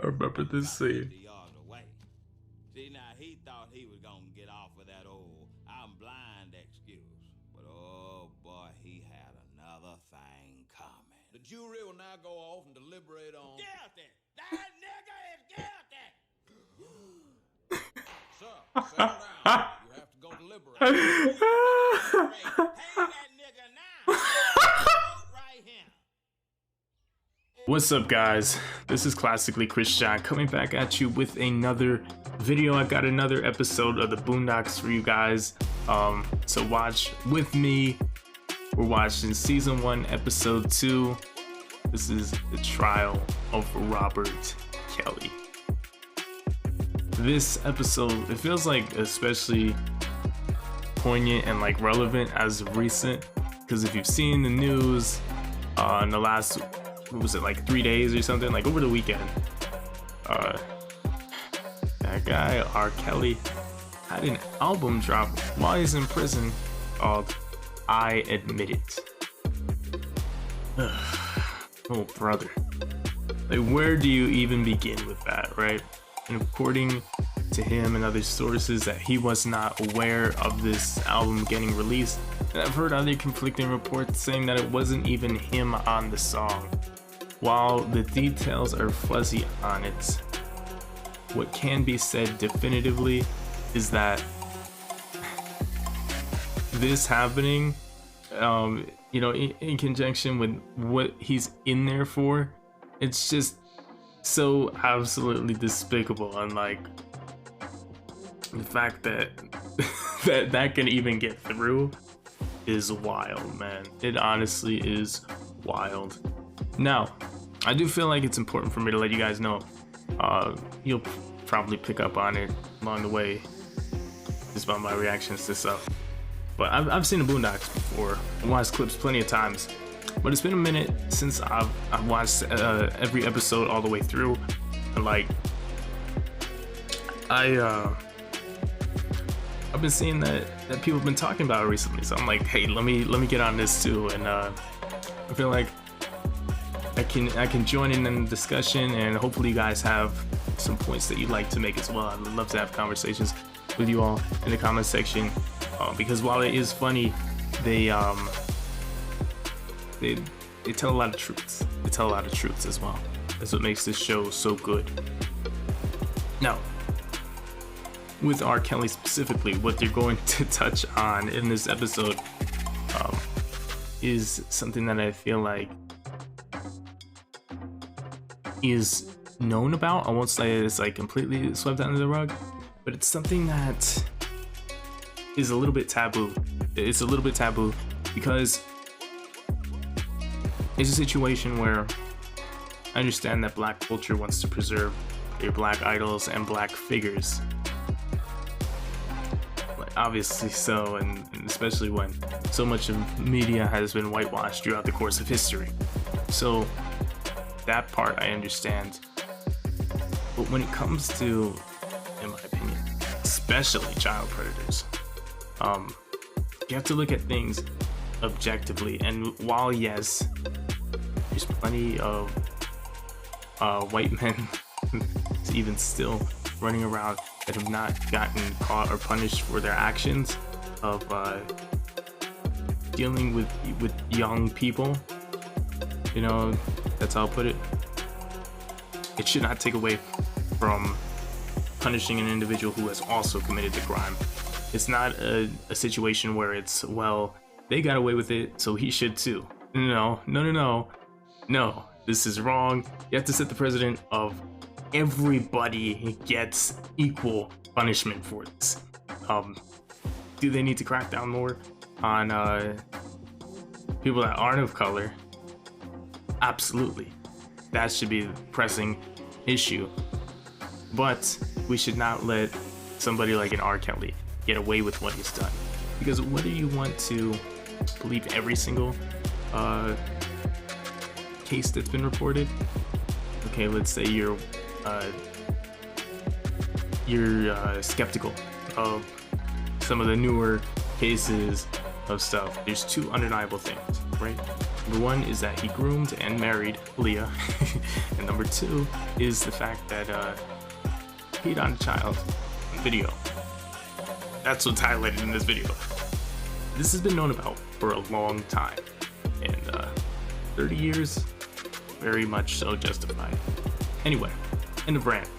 I remember this scene. See, now he thought he was gonna get off with that old "I'm blind" excuse, but oh boy, he had another thing coming. The jury will now go off and deliberate on. Guilty! That nigga is guilty! Sir, settle down. You have to go deliberate. Hey, that nigga now! Right here. What's up, guys? This is Classically Christian coming back at you with another video. I got another episode of the Boondocks for you guys to watch with me. We're watching season 1 episode 2. This is the trial of Robert Kelly. This episode, it feels like especially poignant and like relevant as of recent, because if you've seen the news in the last, what was it, like 3 days or something, like over the weekend, that guy R. Kelly had an album drop while he's in prison called I Admit It. Oh brother, like where do you even begin with that, right? And according to him and other sources, that he was not aware of this album getting released. And I've heard other conflicting reports saying that it wasn't even him on the song. While the details are fuzzy on it, what can be said definitively is that this happening, you know, in conjunction with what he's in there for, it's just so absolutely despicable. And like the fact that that can even get through is wild, man. It honestly is wild. Now, I do feel like it's important for me to let you guys know. You'll probably pick up on it along the way just by my reactions to stuff. But I've seen the Boondocks before. I've watched clips plenty of times. But it's been a minute since I've watched every episode all the way through. And like, I've been seeing that people have been talking about it recently. So I'm like, hey, let me get on this too. And I feel like I can join in the discussion, and hopefully you guys have some points that you'd like to make as well. I'd love to have conversations with you all in the comment section, because while it is funny, they tell a lot of truths. They tell a lot of truths as well. That's what makes this show so good. Now, with R. Kelly specifically, what they're going to touch on in this episode is something that I feel like is known about. I won't say it's like completely swept under the rug, but it's something that is a little bit taboo. It's a little bit taboo because it's a situation where I understand that Black culture wants to preserve their Black idols and Black figures, like obviously so, and especially when so much of media has been whitewashed throughout the course of history. So that part I understand. But when it comes to, in my opinion, especially child predators, you have to look at things objectively. And while yes, there's plenty of white men even still running around that have not gotten caught or punished for their actions of dealing with young people, you know, that's how I'll put it. It should not take away from punishing an individual who has also committed the crime. It's not a situation where it's, well, they got away with it, so he should too. No, this is wrong. You have to set the precedent of everybody gets equal punishment for this. Do they need to crack down more on people that aren't of color? Absolutely. That should be the pressing issue. But we should not let somebody like an R. Kelly get away with what he's done. Because whether you want to believe every single case that's been reported, okay, let's say you're skeptical of some of the newer cases of stuff. There's two undeniable things, right? Number one is that he groomed and married Leah. And number two is the fact that he peed on a child in video. That's what's highlighted in this video. This has been known about for a long time, and 30 years, very much so justified. Anyway, end of rant.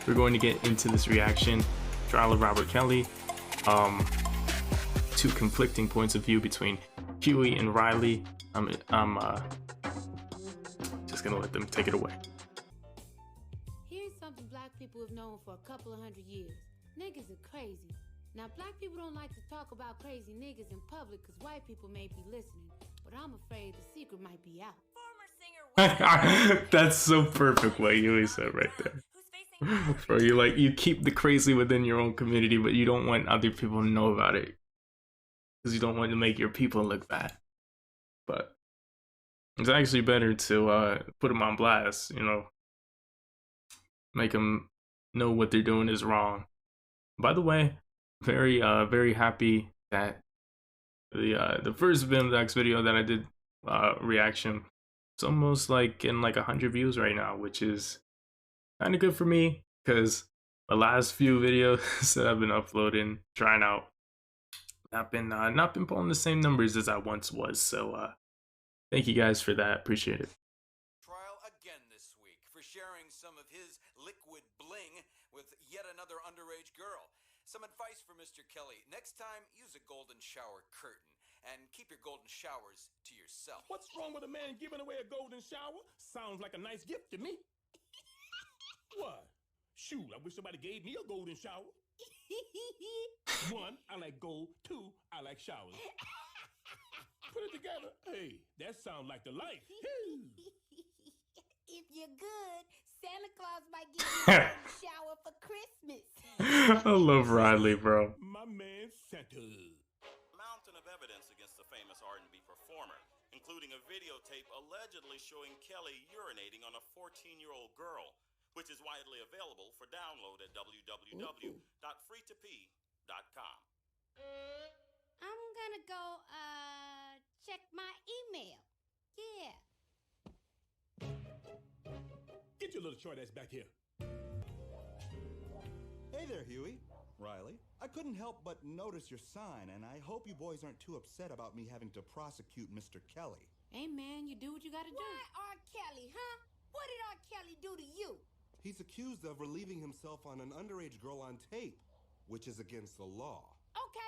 We're going to get into this reaction, trial of Robert Kelly. Two conflicting points of view between Huey and Riley. I'm just gonna let them take it away. Here's something black people have known for a couple of 100 years. Niggas are crazy. Now, black people don't like to talk about crazy niggas in public because white people may be listening, but I'm afraid the secret might be out. That's so perfect what Huey said right there. Bro, you keep the crazy within your own community, but you don't want other people to know about it because you don't want to make your people look bad. But it's actually better to put them on blast, you know, make them know what they're doing is wrong. By the way, very happy that the first Boondocks video that I did reaction, it's almost like in like 100 views right now, which is kind of good for me because the last few videos that I've been uploading, trying out, not been pulling the same numbers as I once was. So thank you guys for that. Appreciate it. Trial again this week for sharing some of his liquid bling with yet another underage girl. Some advice for Mr. Kelly. Next time, use a golden shower curtain and keep your golden showers to yourself. What's wrong with a man giving away a golden shower? Sounds like a nice gift to me. What? Shoot, I wish somebody gave me a golden shower. One, I like gold. Two, I like showers. Put it together. Hey, that sounds like the life. If you're good, Santa Claus might give you a golden shower for Christmas. I love Riley, bro. My man Santa. Mountain of evidence against the famous R&B performer, including a videotape allegedly showing Kelly urinating on a 14-year-old girl, which is widely available for download at www.freetopee.com. I'm gonna go, check my email. Yeah. Get your little short ass back here. Hey there, Huey. Riley. I couldn't help but notice your sign, and I hope you boys aren't too upset about me having to prosecute Mr. Kelly. Hey, man, you do what you gotta do. Why R. Kelly, huh? What did R. Kelly do to you? He's accused of relieving himself on an underage girl on tape, which is against the law. Okay.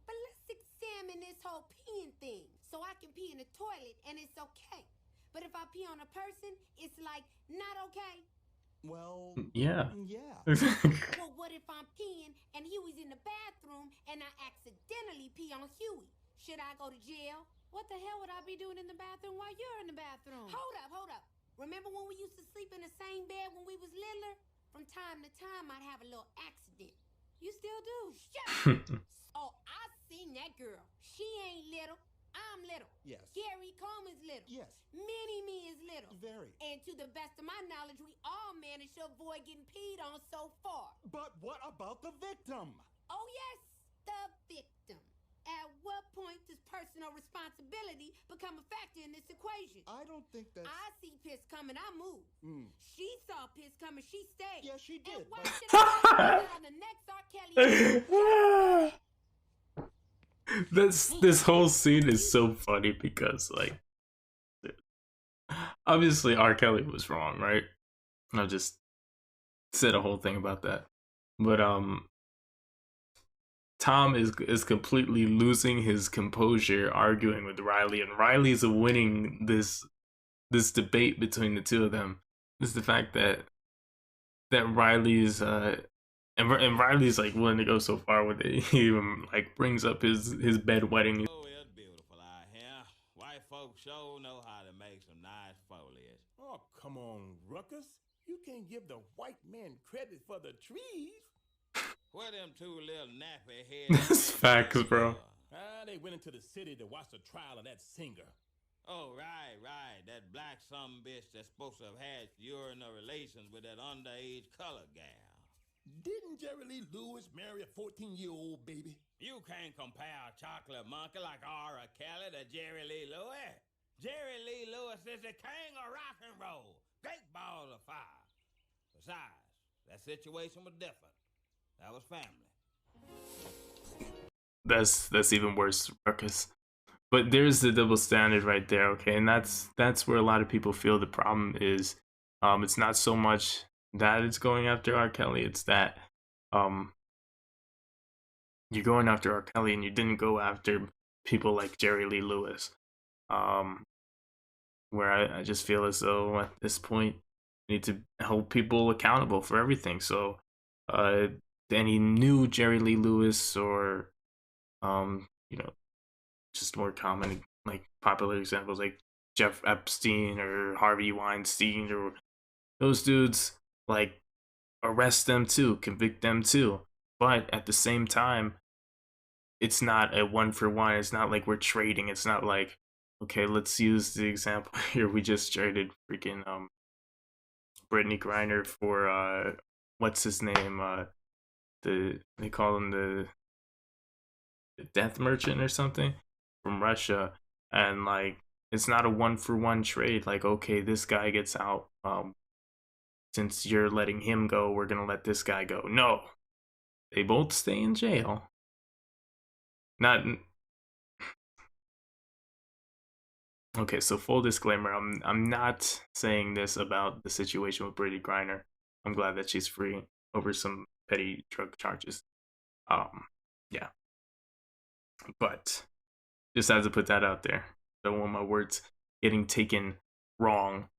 But let's examine this whole peeing thing. So I can pee in the toilet and it's okay. But if I pee on a person, it's like not okay. Well, Yeah. Well, what if I'm peeing and Huey's in the bathroom and I accidentally pee on Huey? Should I go to jail? What the hell would I be doing in the bathroom while you're in the bathroom? Hold up. Remember when we used to sleep in the same bed when we was littler? From time to time, I'd have a little accident. You still do. Shut up! Oh, I seen that girl. She ain't little. I'm little. Yes. Gary Coleman's little. Yes. Mini-Me is little. Very. And to the best of my knowledge, we all managed to avoid getting peed on so far. But what about the victim? Oh yes, the victim. At what point does personal responsibility become a factor in this equation? I don't think that's... I see piss coming, I move. She saw piss coming, she stayed. Yeah, she did, And why but- should I on the next R. Kelly? This whole scene is so funny because, like, obviously R. Kelly was wrong, right? I just said a whole thing about that, but Tom is completely losing his composure arguing with Riley, and Riley's winning this debate between the two of them. Is the fact that Riley's and Riley's like willing to go so far with it. He even like brings up his bedwetting. Oh, it's beautiful out here. White folks sure know how to make some nice foliage. Oh, come on, Ruckus. You can't give the white man credit for the trees. Where them two little nappy heads? That's facts, bro. They went into the city to watch the trial of that singer. Oh, right. That black sumbitch that's supposed to have had urinal relations with that underage color gal. Didn't Jerry Lee Lewis marry a 14-year-old baby? You can't compare a chocolate monkey like R. Kelly to Jerry Lee Lewis. Jerry Lee Lewis is the king of rock and roll. Great ball of fire. Besides, that situation was different. That was family. That's even worse, Ruckus. But there's the double standard right there, okay? And that's where a lot of people feel the problem is. It's not so much that it's going after R. Kelly, it's that you're going after R. Kelly and you didn't go after people like Jerry Lee Lewis. Where I just feel as though at this point you need to hold people accountable for everything. So any new Jerry Lee Lewis or you know, just more common like popular examples like Jeff Epstein or Harvey Weinstein or those dudes, like arrest them too, convict them too. But at the same time, it's not a one for one. It's not like we're trading. It's not like, okay, let's use the example here. We just traded freaking Brittany Griner for what's his name? They call him the death merchant or something from Russia, and like it's not a one for one trade. Like, okay, this guy gets out. Since you're letting him go, we're gonna let this guy go. No, they both stay in jail. Not okay. So full disclaimer: I'm not saying this about the situation with Brittany Griner. I'm glad that she's free over some petty drug charges. Yeah. But just had to put that out there. Don't want my words getting taken wrong.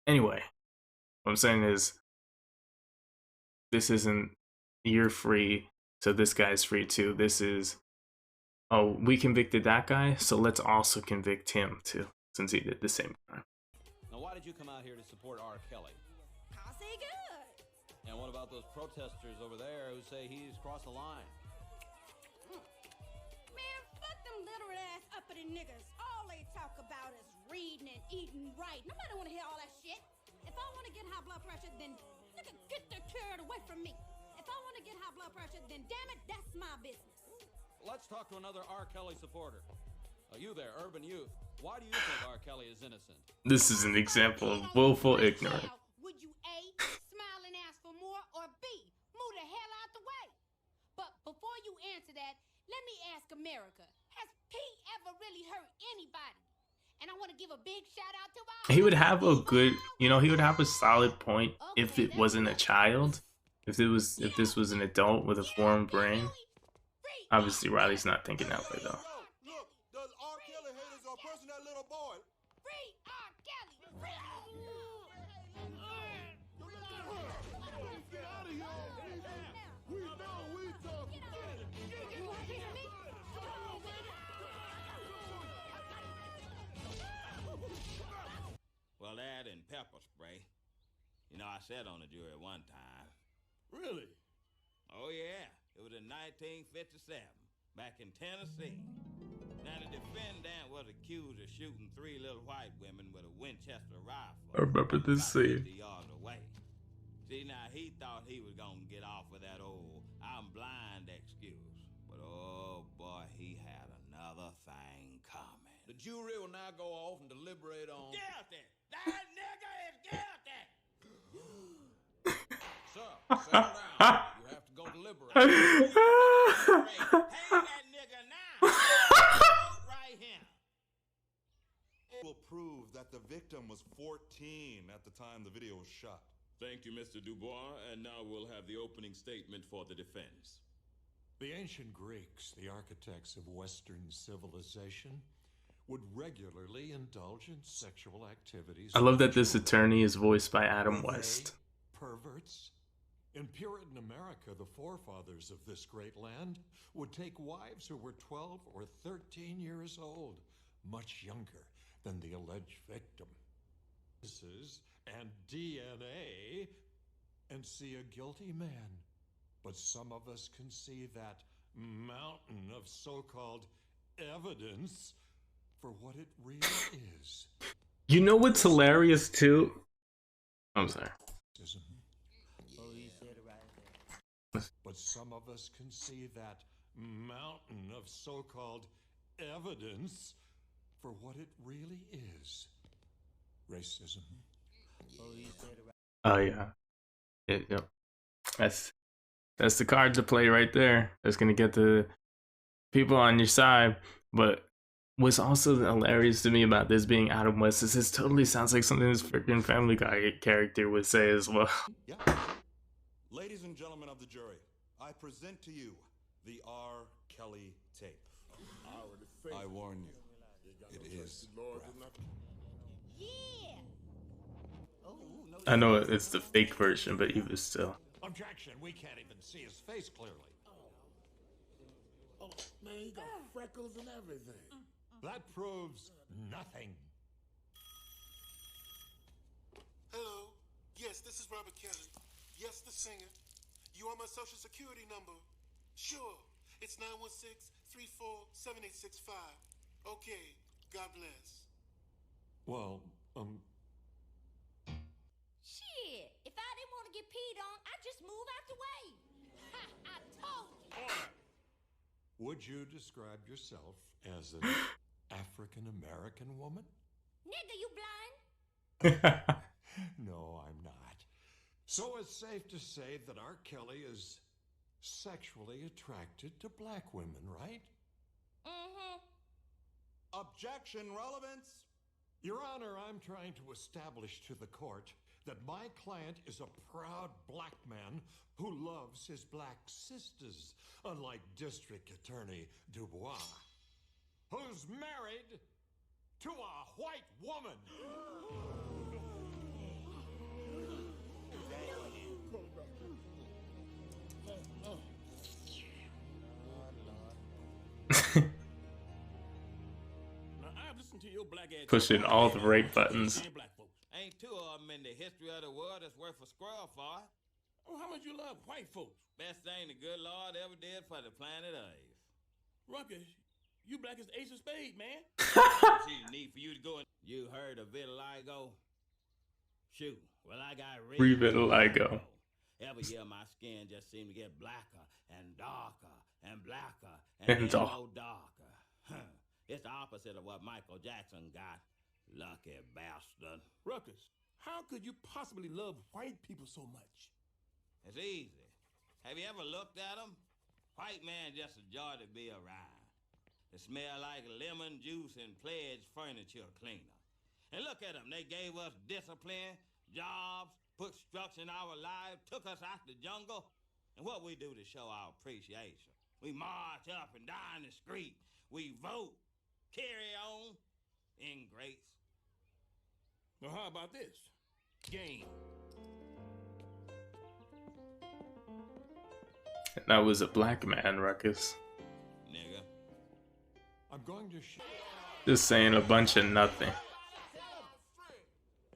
Anyway, what I'm saying is this isn't you're free, so this guy's free too. This is, oh, we convicted that guy, so let's also convict him too, since he did the same crime. Now, why did you come out here to support R. Kelly? Cause he good. And what about those protesters over there who say he's crossed the line? Man, fuck them literate ass uppity niggas. All they talk about is reading and eating right. Nobody wanna hear all that shit. If I wanna get high blood pressure, then nigga, get the carrot away from me. If I wanna get high blood pressure, then damn it, that's my business. Let's talk to another R. Kelly supporter. You there, urban youth. Why do you think R. Kelly is innocent? This is an example of willful ignorance. Would you A, smile and ask for more, or B, move the hell out the way? But before you answer that, let me ask America, has Pete ever really hurt anybody? And I want to give a big shout out to He would have a good, he would have a solid point if it wasn't a child. If this was an adult with a formed brain. Obviously, Riley's not thinking that way though. Look, does R. Kelly haters or person that little boy? Free R. Kelly! Get out of here! We know we talking. Well, that and pepper spray. You know, I sat on the jury one time. Really? Oh, yeah. It was in 1957, back in Tennessee. Now, the defendant was accused of shooting 3 little white women with a Winchester rifle. I remember this about scene. 50 yards away. See, now, he thought he was going to get off with that old I'm blind excuse. But, oh, boy, he had another thing coming. The jury will now go off and deliberate on... Guilty! That nigga is guilty! Sir, settle down. You have to go deliberate. Hang that nigga now! Right here. Will prove that the victim was 14 at the time the video was shot. Thank you, Mr. Dubois, and now we'll have the opening statement for the defense. The ancient Greeks, the architects of Western civilization, would regularly indulge in sexual activities. I love that with this children. attorney is voiced by Adam Were they West. perverts? In Puritan America, the forefathers of this great land would take wives who were 12 or 13 years old, much younger than the alleged victim. And DNA and see a guilty man. But some of us can see that mountain of so-called evidence for what it really is. You know what's hilarious too? I'm sorry. But some of us can see that mountain of so-called evidence for what it really is. Racism. Oh yeah. Yep. That's the card to play right there. That's gonna get the people on your side. But what's also hilarious to me about this being Adam West is this totally sounds like something this freaking Family Guy character would say as well. Yeah. Ladies and gentlemen of the jury, I present to you the R. Kelly tape. I warn you, it is graphic. Yeah. I know it's the fake version, but even still. Objection, we can't even see his face clearly. Oh, man, he got freckles and everything. That proves nothing. Hello. Yes, this is Robert Kelly. Yes, the singer. You want my social security number? Sure. It's 916-34-7865. Okay. God bless. Well, Shit. If I didn't want to get peed on, I'd just move out the way. Ha, I told you. would you describe yourself as an African-American woman? Nigga, you blind? No, I'm not. So it's safe to say that R. Kelly is sexually attracted to black women, right? Mm-hmm. Objection, relevance. Your Honor, I'm trying to establish to the court that my client is a proud black man who loves his black sisters, unlike District Attorney Dubois, who's married to a white woman. Now, I've listened to your black ass. Pushing all the right buttons. And black folks. Ain't two of them in the history of the world that's worth a squirrel for. Oh, how much you love white folks? Best thing the good Lord ever did for the planet Earth. Ruckus, you black as ace of spades, man. See the need for you to go and... You heard of vitiligo? Shoot, well, I got Revitiligo. Every year my skin just seemed to get blacker and darker and blacker And then dark. more darker. Huh. It's the opposite of what Michael Jackson got. Lucky bastard. Ruckus, how could you possibly love white people so much? It's easy. Have you ever looked at them? White man just a joy to be around. They smell like lemon juice and pledge furniture cleaner. And look at them. They gave us discipline, jobs, put structure in our lives, took us out the jungle. And what we do to show our appreciation? We march up and down the street. We vote. Carry on. Ingrates. Well, how about this? Game. And that was a black man, Ruckus. Nigga. I'm going to Just saying a bunch of nothing.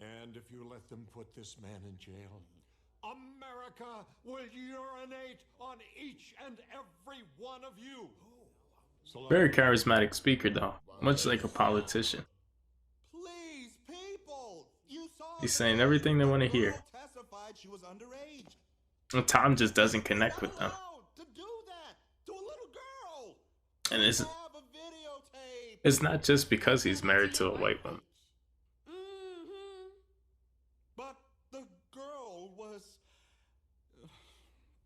And if you let them put this man in jail, America will urinate on each and every one of you. So Very charismatic speaker, though. Much like a politician. Please, people, you saw. He's saying everything they want to hear. Testified she was underage. And Tom just doesn't connect with them. To do that to a little girl. And Have a videotape. it's not just because he's married to a white woman. Mm-hmm. But the girl was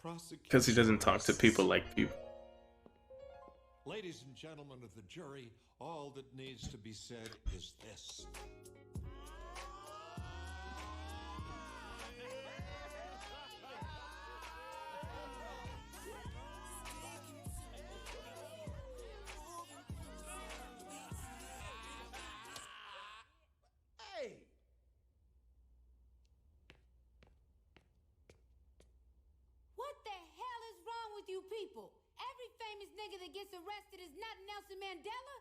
prosecuted. Because he doesn't talk to people like you. ladies and gentlemen of the jury, all that needs to be said is this. What the hell is wrong with you people? Every famous nigga that gets arrested is not Nelson Mandela?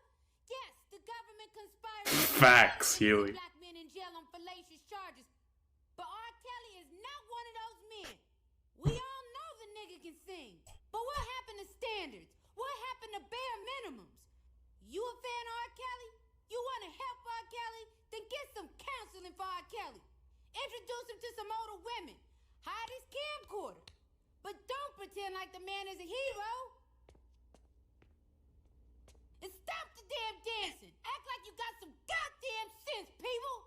Yes, the government conspired Facts, to Huey. black men in jail on fallacious charges. But R. Kelly is not one of those men. We all know the nigga can sing. But what happened to standards? What happened to bare minimums? You a fan of R. Kelly? You want to help R. Kelly? Then get some counseling for R. Kelly. Introduce him to some older women. Hide his camcorder. But don't pretend like the man is a hero. And stop the damn dancing. Act like you got some goddamn sense, people.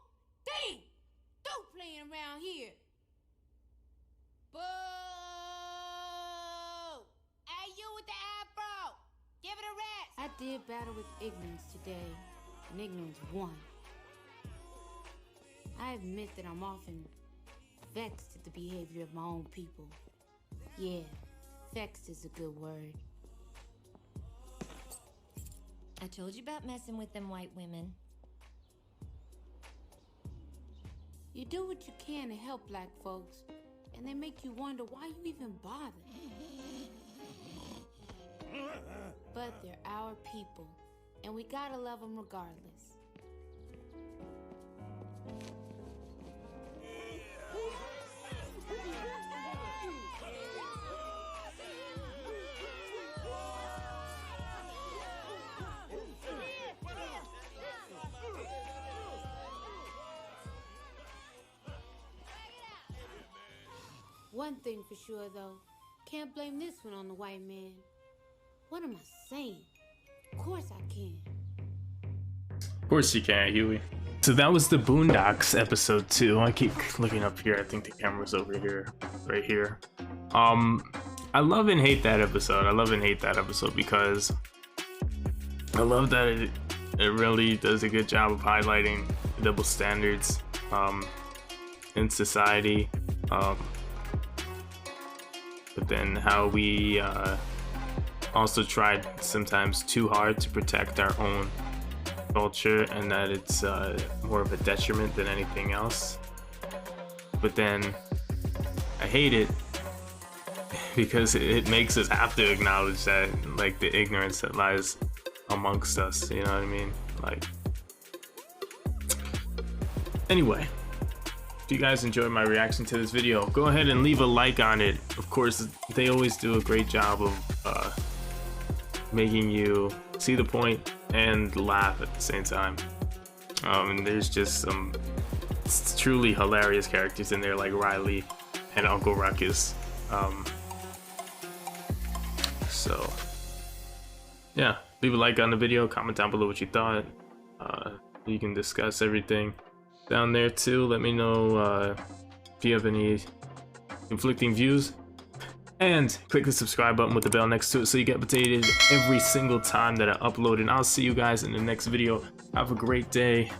Damn. Don't playing around here. Boo! Hey, you with the afro. Give it a rest. I did battle with ignorance today, and ignorance won. I admit that I'm often vexed at the behavior of my own people. Yeah, vexed is a good word. I told you about messing with them white women. You do what you can to help black folks, and they make you wonder why you even bother. But they're our people, and we gotta love them regardless. One thing for sure, though, can't blame this one on the white man. What am I saying? Of course I can. Of course you can, Huey. So that was the Boondocks episode 2. I keep looking up here. I think the camera's over here, right here. I love and hate that episode. I love and hate that episode because I love that it really does a good job of highlighting the double standards in society. But then how we also tried sometimes too hard to protect our own culture, and that it's more of a detriment than anything else. But then I hate it because it makes us have to acknowledge that, like, the ignorance that lies amongst us, you know what I mean? Like, anyway, if you guys enjoyed my reaction to this video, go ahead and leave a like on it. Of course, they always do a great job of making you see the point and laugh at the same time. And there's just some truly hilarious characters in there, like Riley and Uncle Ruckus. So yeah, leave a like on the video, comment down below what you thought. You can discuss everything down there too. Let me know if you have any conflicting views, and click the subscribe button with the bell next to it so you get updated every single time that I upload. And I'll see you guys in the next video. Have a great day.